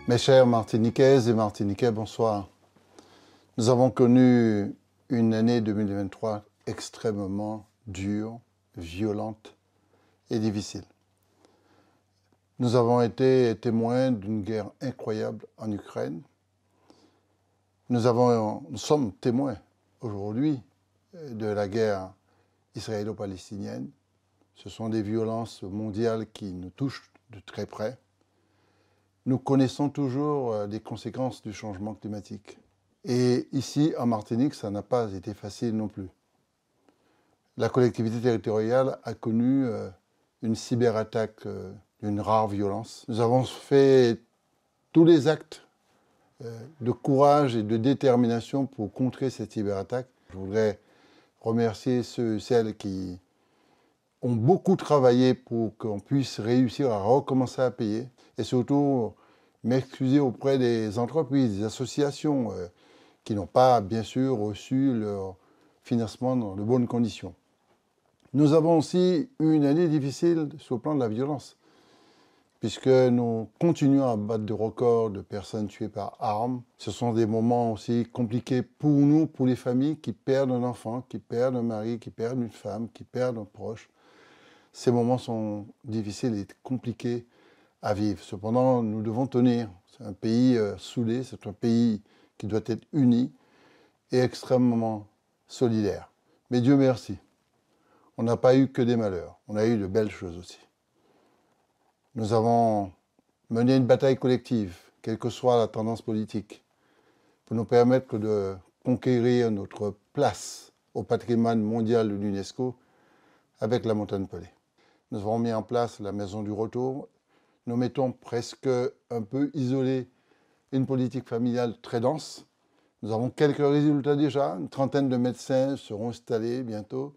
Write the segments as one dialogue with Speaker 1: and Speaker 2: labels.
Speaker 1: Mes chers Martiniquaises et Martiniquais, bonsoir. Nous avons connu une année 2023 extrêmement dure, violente et difficile. Nous avons été témoins d'une guerre incroyable en Ukraine. Nous sommes témoins aujourd'hui de la guerre israélo-palestinienne. Ce sont des violences mondiales qui nous touchent de très près. Nous connaissons toujours des conséquences du changement climatique. Et ici, en Martinique, ça n'a pas été facile non plus. La collectivité territoriale a connu une cyberattaque d'une rare violence. Nous avons fait tous les actes de courage et de détermination pour contrer cette cyberattaque. Je voudrais remercier ceux et celles qui ont beaucoup travaillé pour qu'on puisse réussir à recommencer à payer et surtout m'excuser auprès des entreprises, des associations qui n'ont pas bien sûr reçu leur financement dans de bonnes conditions. Nous avons aussi eu une année difficile sur le plan de la violence, puisque nous continuons à battre des records de personnes tuées par armes. Ce sont des moments aussi compliqués pour nous, pour les familles qui perdent un enfant, qui perdent un mari, qui perdent une femme, qui perdent un proche. Ces moments sont difficiles et compliqués à vivre. Cependant, nous devons tenir. C'est un pays soudé, c'est un pays qui doit être uni et extrêmement solidaire. Mais Dieu merci, on n'a pas eu que des malheurs, on a eu de belles choses aussi. Nous avons mené une bataille collective, quelle que soit la tendance politique, pour nous permettre de conquérir notre place au patrimoine mondial de l'UNESCO avec la montagne Pelée. Nous avons mis en place la maison du retour. Nous mettons presque un peu isolé une politique familiale très dense. Nous avons quelques résultats déjà. Une trentaine de médecins seront installés bientôt.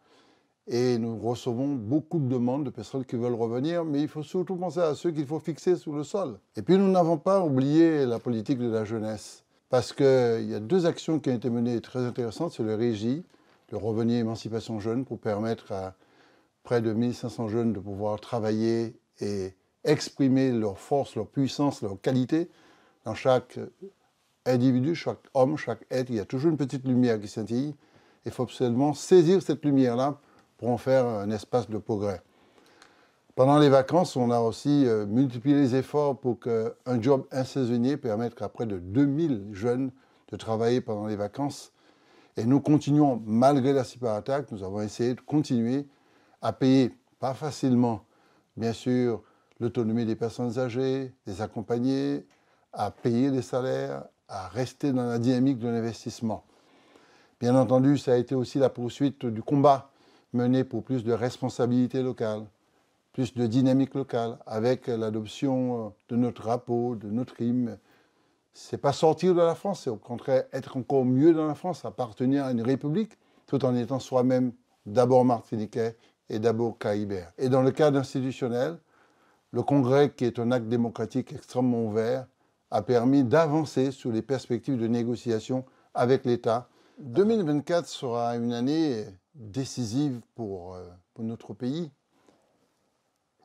Speaker 1: Et nous recevons beaucoup de demandes de personnes qui veulent revenir. Mais il faut surtout penser à ceux qu'il faut fixer sur le sol. Et puis nous n'avons pas oublié la politique de la jeunesse. Parce qu'il y a deux actions qui ont été menées très intéressantes. C'est le RÉGI, le Revenu Émancipation Jeune, pour permettre à près de 1500 jeunes de pouvoir travailler et exprimer leur force, leur puissance, leur qualité. Dans chaque individu, chaque homme, chaque être, il y a toujours une petite lumière qui scintille. Il faut absolument saisir cette lumière-là pour en faire un espace de progrès. Pendant les vacances, on a aussi multiplié les efforts pour qu'un job insaisonnier permette à près de 2000 jeunes de travailler pendant les vacances. Et nous continuons, malgré la cyberattaque, nous avons essayé de continuer à payer, pas facilement, bien sûr, l'autonomie des personnes âgées, les accompagner, à payer les salaires, à rester dans la dynamique de l'investissement. Bien entendu, ça a été aussi la poursuite du combat mené pour plus de responsabilité locale, plus de dynamique locale, avec l'adoption de notre drapeau, de notre hymne. C'est pas sortir de la France, c'est au contraire être encore mieux dans la France, appartenir à une république, tout en étant soi-même d'abord martiniquais et d'abord caïbert. Et dans le cadre institutionnel, le Congrès, qui est un acte démocratique extrêmement ouvert, a permis d'avancer sur les perspectives de négociation avec l'État. 2024 sera une année décisive pour notre pays.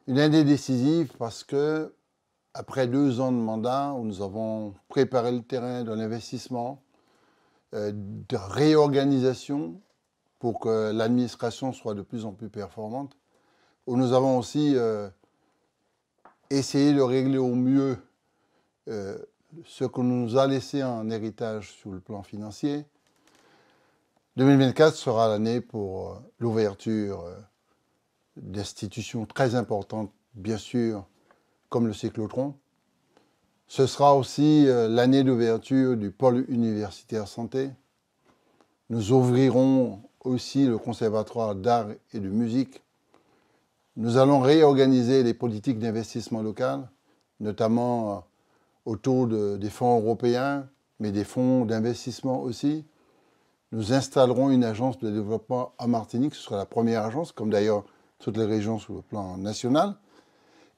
Speaker 1: Une année décisive parce que, après 2 ans de mandat, où nous avons préparé le terrain de l'investissement, de réorganisation pour que l'administration soit de plus en plus performante, où nous avons aussi essayé de régler au mieux ce qu'on nous a laissé en héritage sur le plan financier. 2024 sera l'année pour l'ouverture d'institutions très importantes, bien sûr, comme le cyclotron. Ce sera aussi l'année d'ouverture du pôle universitaire santé. Nous ouvrirons aussi le conservatoire d'art et de musique. Nous allons réorganiser les politiques d'investissement local, notamment autour des fonds européens, mais des fonds d'investissement aussi. Nous installerons une agence de développement en Martinique. Ce sera la première agence, comme d'ailleurs toutes les régions sur le plan national.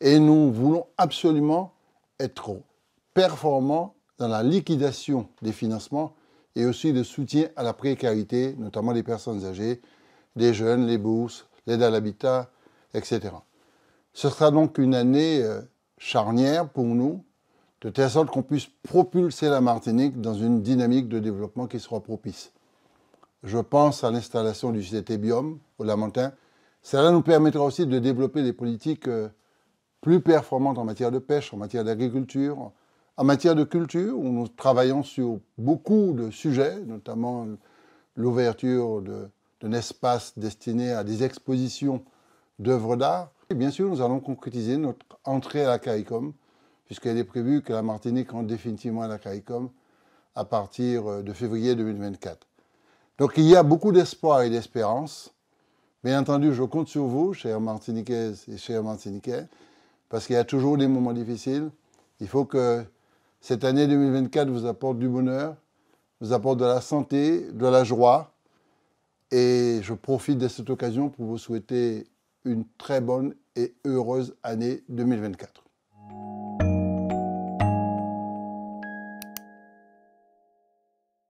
Speaker 1: Et nous voulons absolument être performants dans la liquidation des financements et aussi le soutien à la précarité, notamment des personnes âgées, des jeunes, les bourses, l'aide à l'habitat, etc. Ce sera donc une année charnière pour nous de telle sorte qu'on puisse propulser la Martinique dans une dynamique de développement qui sera propice. Je pense à l'installation du CT Biome au Lamentin. Cela nous permettra aussi de développer des politiques plus performantes en matière de pêche, en matière d'agriculture, en matière de culture, où nous travaillons sur beaucoup de sujets, notamment l'ouverture d'un espace destiné à des expositions d'œuvres d'art. Et bien sûr, nous allons concrétiser notre entrée à la CARICOM, puisqu'il est prévu que la Martinique entre définitivement à la CARICOM à partir de février 2024. Donc il y a beaucoup d'espoir et d'espérance. Bien entendu, je compte sur vous, chers Martiniquaises et chers Martiniquais, parce qu'il y a toujours des moments difficiles. Il faut que cette année 2024 vous apporte du bonheur, vous apporte de la santé, de la joie. Et je profite de cette occasion pour vous souhaiter une très bonne et heureuse année 2024.